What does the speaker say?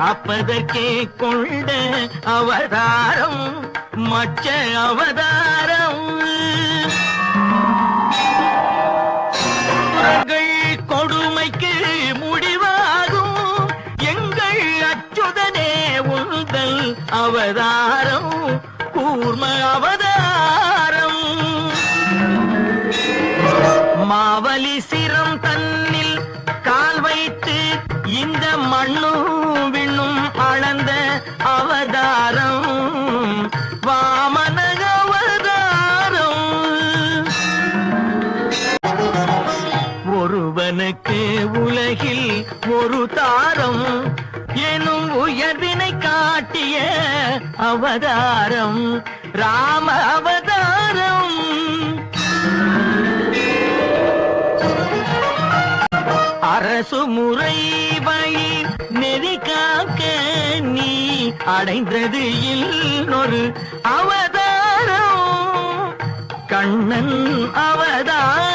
காப்பதற்கே கொண்ட அவதாரம் மச்ச அவதாரம். கொடுமைக்கு முடிவாகும் எங்கள் அச்சுதனே உந்தல் அவதாரம் கூர்ம அவதாரம். மாவலி சிரம் தன்னில் கால் வைத்து இந்த மண்ணும் விண்ணும் அளந்த அவதாரம் வாமன அவதாரம். ஒருவனுக்கு உலகில் ஒரு தாரம் எனும் உயர்வினை காட்டிய அவதாரம் ராம அவதாரம். அரசு முறை வழி நெறி காக்க நீ அடைந்தது இன்னொரு அவதாரம் கண்ணன் அவதாரம்.